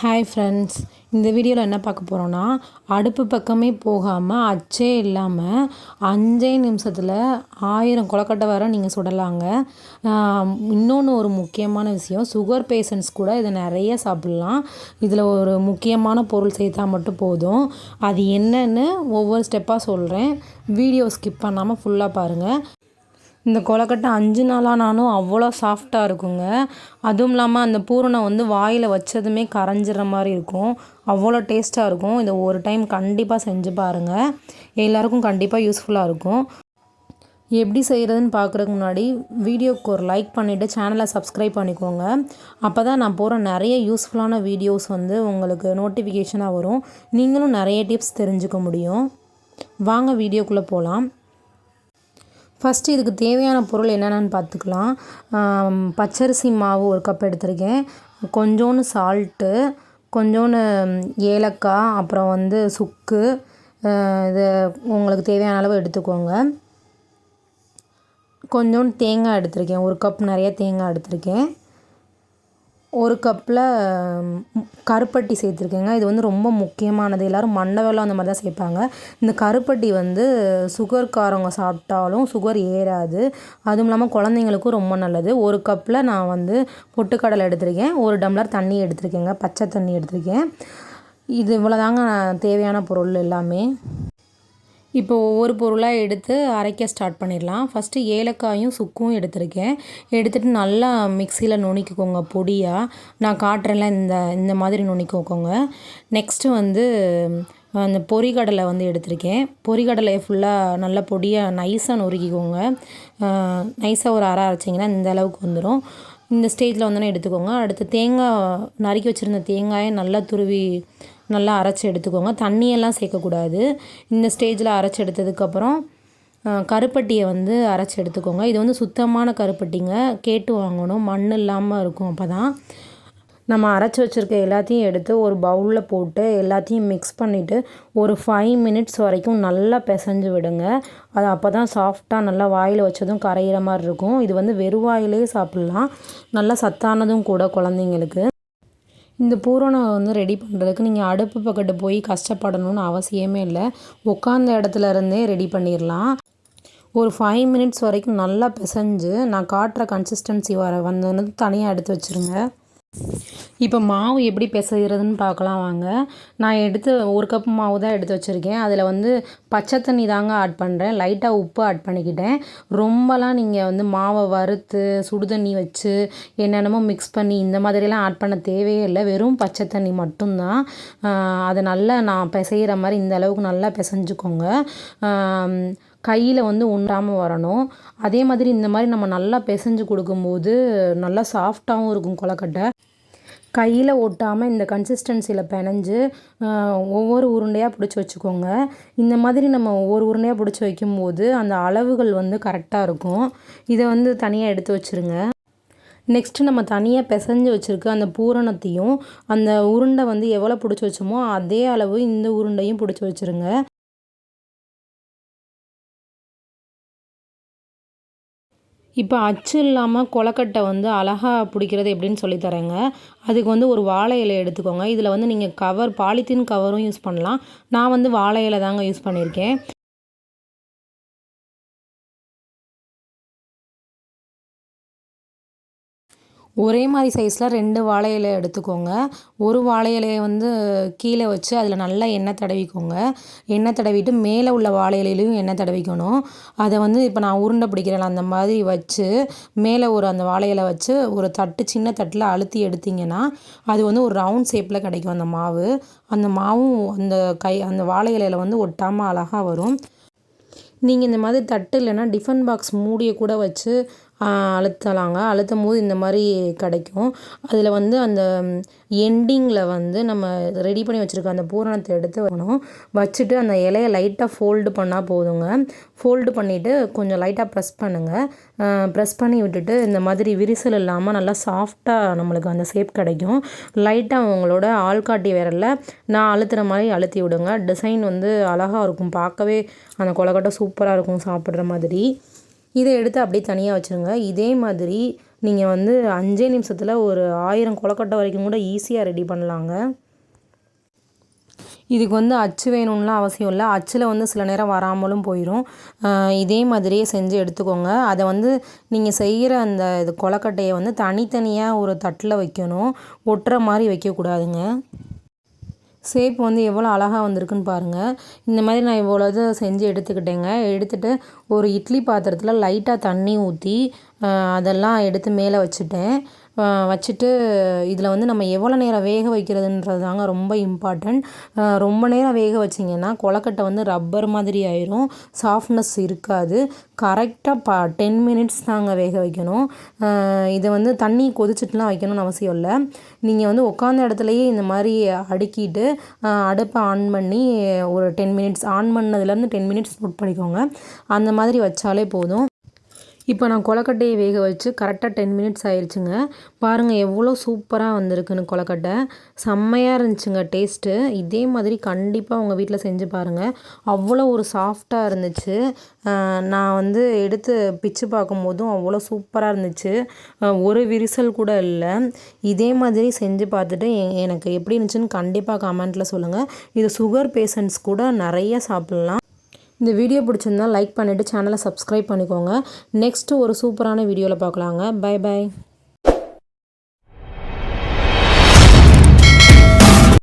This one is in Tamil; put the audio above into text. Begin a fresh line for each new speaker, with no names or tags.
ஹாய் ஃப்ரெண்ட்ஸ், இந்த வீடியோவில் என்ன பார்க்க போகிறோன்னா, அடுப்பு பக்கமே போகாமல் அச்சே இல்லாமல் 5 நிமிஷத்தில் 1000 கொழுக்கட்டை வரை நீங்கள் சுடலாங்க. இன்னொன்று ஒரு முக்கியமான விஷயம், சுகர் பேஷண்ட்ஸ் கூட இதை நிறைய சாப்பிட்லாம். இதில் ஒரு முக்கியமான பொருள் சேர்த்தா மட்டும் போதும். அது என்னன்னு ஒவ்வொரு ஸ்டெப்பாக சொல்கிறேன். வீடியோ ஸ்கிப் பண்ணாமல் ஃபுல்லாக பாருங்கள். இந்த கொழுக்கட்டை 5 நாளானாலும் அவ்வளோ சாஃப்டாக இருக்குங்க. அதுவும் இல்லாமல் அந்த பூரணம் வந்து வாயில் வச்சதுமே கரைஞ்சிற மாதிரி இருக்கும். அவ்வளோ டேஸ்ட்டாக இருக்கும். இதை ஒரு டைம் கண்டிப்பாக செஞ்சு பாருங்கள். எல்லாருக்கும் கண்டிப்பாக யூஸ்ஃபுல்லாக இருக்கும். எப்படி செய்கிறதுன்னு பார்க்குறதுக்கு முன்னாடி வீடியோக்கு ஒரு லைக் பண்ணிவிட்டு சேனலை சப்ஸ்கிரைப் பண்ணிக்கோங்க. அப்போ தான் நான் போகிற நிறைய யூஸ்ஃபுல்லான வீடியோஸ் வந்து உங்களுக்கு நோட்டிஃபிகேஷனாக வரும். நீங்களும் நிறைய டிப்ஸ் தெரிஞ்சுக்க முடியும். வாங்க வீடியோக்குள்ளே போகலாம். ஃபஸ்ட்டு இதுக்கு தேவையான பொருள் என்னென்னு பார்த்துக்கலாம். பச்சரிசி மாவு 1 கப் எடுத்திருக்கேன். கொஞ்சோண்டு சால்ட்டு, கொஞ்சோண்டு ஏலக்காய், அப்புறம் வந்து சுக்கு. இது உங்களுக்கு தேவையான அளவு எடுத்துக்கோங்க. கொஞ்சோண்டு தேங்காய் எடுத்திருக்கேன். 1 கப் நிறைய தேங்காய் எடுத்திருக்கேன். 1 கப்பில் கருப்பட்டி சேர்த்துருக்கேங்க. இது வந்து ரொம்ப முக்கியமானது. எல்லோரும் மண்டை வெல்லம் அந்த மாதிரி தான் சேர்ப்பாங்க. இந்த கருப்பட்டி வந்து சுகர்காரவங்க சாப்பிட்டாலும் சுகர் ஏறாது. அதுவும் இல்லாமல் குழந்தைங்களுக்கும் ரொம்ப நல்லது. 1 கப்பில் நான் வந்து பொட்டுக்கடலை எடுத்திருக்கேன். 1 டம்ளர் தண்ணி எடுத்திருக்கேங்க. பச்சை தண்ணி எடுத்திருக்கேன். இது இவ்வளோதாங்க தேவையான பொருள் எல்லாமே. இப்போ ஒவ்வொரு பொருளாக எடுத்து அரைக்க ஸ்டார்ட் பண்ணிடலாம். ஃபஸ்ட்டு ஏலக்காயும் சுக்கும் எடுத்திருக்கேன். எடுத்துகிட்டு நல்லா மிக்சியில் நுணுக்கிக்கோங்க பொடியாக. நான் காட்டுறேன்ல இந்த மாதிரி நுணுக்கிக்கோங்க. நெக்ஸ்ட்டு வந்து அந்த பொரிகடலை வந்து எடுத்திருக்கேன். பொரிகடலையை ஃபுல்லாக நல்லா பொடியாக நைஸாக நொறுக்கிக்கோங்க. நைஸாக ஒரு அரை அரைச்சிங்கன்னா இந்த அளவுக்கு வந்துடும். இந்த ஸ்டேஜில் வந்தோன்னே எடுத்துக்கோங்க. அடுத்து தேங்காய் நறுக்கி வச்சுருந்த தேங்காயை நல்லா துருவி நல்லா அரைச்சி எடுத்துக்கோங்க. தண்ணியெல்லாம் சேர்க்கக்கூடாது. இந்த ஸ்டேஜில் அரைச்சி எடுத்ததுக்கப்புறம் கருப்பட்டியை வந்து அரைச்சி எடுத்துக்கோங்க. இது வந்து சுத்தமான கருப்பட்டிங்க. கேட்டு வாங்கணும், மண் இல்லாமல் இருக்கும். அப்போ தான் நம்ம அரைச்சி வச்சுருக்க எல்லாத்தையும் எடுத்து ஒரு பவுலில் போட்டு எல்லாத்தையும் மிக்ஸ் பண்ணிவிட்டு ஒரு 5 மினிட்ஸ் வரைக்கும் நல்லா பிசைஞ்சு விடுங்க. அது அப்போ தான் சாஃப்டாக நல்லா வாயில் வச்சதும் கரையிற மாதிரி இருக்கும். இது வந்து வெறும் வாயிலே சாப்பிட்லாம். நல்லா சத்தானதும் கூட குழந்தைங்களுக்கு. இந்த பூரணம் வந்து ரெடி பண்ணுறதுக்கு நீங்கள் அடுப்பு பக்கத்து போய் கஷ்டப்படணும்னு அவசியமே இல்லை. உட்காந்த இடத்துல இருந்தே ரெடி பண்ணிடலாம். ஒரு 5 மினிட்ஸ் வரைக்கும் நல்லா பிசைஞ்சு நான் காட்டுற கன்சிஸ்டன்சி வந்தோன்னு தனியாக எடுத்து வச்சுருங்க. இப்போ மாவு எப்படி பிசைகிறதுன்னு பார்க்கலாம் வாங்க. நான் 1 கப் மாவு தான் எடுத்து வச்சுருக்கேன். அதில் வந்து பச்சை தண்ணி தாங்க ஆட் பண்ணுறேன். லைட்டாக உப்பு ஆட் பண்ணிக்கிட்டேன். ரொம்பலாம் நீங்கள் வந்து மாவை வறுத்து சுடுதண்ணி வச்சு என்னென்னமோ மிக்ஸ் பண்ணி இந்த மாதிரிலாம் ஆட் பண்ண தேவையே இல்லை. வெறும் பச்சை தண்ணி மட்டும்தான். அதை நல்லா நான் பிசைகிற மாதிரி இந்த அளவுக்கு நல்லா பிசைஞ்சுக்கோங்க. கையில் வந்து உண்டாமல் வரணும். அதே மாதிரி இந்த மாதிரி நம்ம நல்லா பிசைஞ்சு கொடுக்கும்போது நல்லா சாஃப்டாகவும் இருக்கும் கொழுக்கட்டை. கையில் ஒட்டாமல் இந்த கன்சிஸ்டன்சியில் பிணைஞ்சு ஒவ்வொரு உருண்டையாக பிடிச்சி வச்சுக்கோங்க. இந்த மாதிரி நம்ம ஒவ்வொரு உருண்டையாக பிடிச்சி வைக்கும்போது அந்த அளவுகள் வந்து கரெக்டாக இருக்கும். இதை வந்து தனியாக எடுத்து வச்சுருங்க. நெக்ஸ்ட்டு நம்ம தனியாக பிசைஞ்சு வச்சுருக்க அந்த பூரணத்தையும் அந்த உருண்டை வந்து எவ்வளோ பிடிச்சி வச்சோமோ அதே அளவு இந்த உருண்டையும் பிடிச்சி வச்சுருங்க. இப்போ அச்சு இல்லாமல் கொழுக்கட்டை வந்து அழகாக பிடிக்கிறது எப்படின்னு சொல்லித்தரேங்க. அதுக்கு வந்து ஒரு வாழை இலை எடுத்துக்கோங்க. இதில் வந்து நீங்கள் பாலித்தீன் கவரும் யூஸ் பண்ணலாம். நான் வந்து வாழை இலை தாங்க யூஸ் பண்ணியிருக்கேன். ஒரே மாதிரி சைஸில் 2 வாழை இலை எடுத்துக்கோங்க. ஒரு வாழை இலையை வந்து கீழே வச்சு அதில் நல்லா எண்ணெய் தடவிக்கோங்க. எண்ணெய் தடவிட்டு மேலே உள்ள வாழை இலையிலையும் எண்ணெய் தடவிக்கணும். அதை வந்து இப்போ நான் உருண்டை பிடிக்கிறேன் அந்த மாதிரி வச்சு மேலே அந்த வாழை இலை வச்சு ஒரு சின்ன தட்டில் அழுத்தி எடுத்திங்கன்னா அது வந்து ஒரு ரவுண்ட் ஷேப்பில் கிடைக்கும் அந்த மாவு. அந்த மாவும் அந்த வாழை இலையில் வந்து ஒட்டாமல் அழகாக வரும். நீங்கள் இந்த மாதிரி தட்டு இல்லைன்னா டிஃபன் பாக்ஸ் மூடியை கூட வச்சு அழுத்தலாங்க. அழுத்தும் போது இந்த மாதிரி கிடைக்கும். அதில் வந்து அந்த எண்டிங்கில் வந்து நம்ம ரெடி பண்ணி வச்சுருக்க அந்த பூரணத்தை எடுத்து வச்சுட்டு அந்த இலையை லைட்டாக ஃபோல்டு பண்ணால் போதுங்க. ஃபோல்டு பண்ணிவிட்டு கொஞ்சம் லைட்டாக ப்ரெஸ் பண்ணுங்கள். ப்ரெஸ் பண்ணி விட்டுட்டு இந்த மாதிரி விரிசல் இல்லாமல் நல்லா சாஃப்டாக நம்மளுக்கு அந்த ஷேப் கிடைக்கும். லைட்டாக உங்களோட ஆள்காட்டி விரலில் நான் அழுத்துகிற மாதிரி அழுத்தி விடுங்க. டிசைன் வந்து அழகாக இருக்கும். பார்க்கவே அந்த கொழுக்கட்டை சூப்பராக இருக்கும் சாப்பிட்ற மாதிரி. இதை எடுத்து அப்படியே தனியாக வச்சுருங்க. இதே மாதிரி நீங்கள் வந்து 5 நிமிஷத்தில் ஒரு 1000 கொழுக்கட்டை வரைக்கும் கூட ஈஸியாக ரெடி பண்ணலாங்க. இதுக்கு வந்து அச்சு வேணும்லாம் அவசியம் இல்லை. அச்சில் வந்து சில நேரம் வராமலும் போயிடும். இதே மாதிரியே செஞ்சு எடுத்துக்கோங்க. அதை வந்து நீங்கள் செய்கிற அந்த இது கொழுக்கட்டையை வந்து தனித்தனியாக ஒரு தட்டில் வைக்கணும். ஒட்டுற மாதிரி வைக்கக்கூடாதுங்க. ஷேப் வந்து எவ்வளோ அழகாக வந்திருக்குன்னு பாருங்கள். இந்த மாதிரி நான் இவ்வளோ இது செஞ்சு எடுத்துக்கிட்டேங்க. எடுத்துகிட்டு ஒரு இட்லி பாத்திரத்தில் லைட்டாக தண்ணி ஊற்றி அதெல்லாம் எடுத்து மேலே வச்சுட்டேன். வச்சுட்டு இதில் வந்து நம்ம எவ்வளோ நேரம் வேக வைக்கிறதுன்றது தாங்க ரொம்ப இம்பார்ட்டண்ட். ரொம்ப நேரம் வேக வச்சிங்கன்னா கொழுக்கட்டை வந்து ரப்பர் மாதிரி ஆயிரும், சாஃப்ட்னஸ் இருக்காது. கரெக்டாக 10 மினிட்ஸ் தாங்க வேக வைக்கணும். இதை வந்து தண்ணி கொதிச்சுட்டுலாம் வைக்கணும்னு அவசியம் இல்லை. நீங்கள் வந்து உட்காந்த இடத்துலையே இந்த மாதிரி அடுக்கிட்டு அடுப்பை ஆன் பண்ணி ஒரு 10 மினிட்ஸ் ஆன் பண்ணதுலேருந்து 10 மினிட்ஸ் நோட் பண்ணிக்கோங்க. அந்த மாதிரி வச்சாலே போதும். இப்போ நான் கொழுக்கட்டையை வேக வச்சு கரெக்டாக 10 மினிட்ஸ் ஆயிடுச்சுங்க. பாருங்கள் எவ்வளோ சூப்பராக வந்திருக்குன்னு கொழுக்கட்டை. செம்மையாக இருந்துச்சுங்க டேஸ்ட்டு. இதே மாதிரி கண்டிப்பாக உங்கள் வீட்டில் செஞ்சு பாருங்கள். அவ்வளோ ஒரு சாஃப்டாக இருந்துச்சு. நான் வந்து எடுத்து பிச்சு பார்க்கும்போதும் அவ்வளோ சூப்பராக இருந்துச்சு. ஒரு விரிசல் கூட இல்லை. இதே மாதிரி செஞ்சு பார்த்துட்டு எனக்கு எப்படி இருந்துச்சுன்னு கண்டிப்பாக கமெண்ட்டில் சொல்லுங்கள். இது சுகர் பேஷண்ட்ஸ் கூட நிறைய சாப்பிட்லாம். இந்த வீடியோ பிடிச்சிருந்தா லைக் பண்ணிவிட்டு சேனலை சப்ஸ்கிரைப் பண்ணிக்கோங்க. நெக்ஸ்ட்டு ஒரு சூப்பரான வீடியோவில் பார்க்கலாங்க. Bye bye.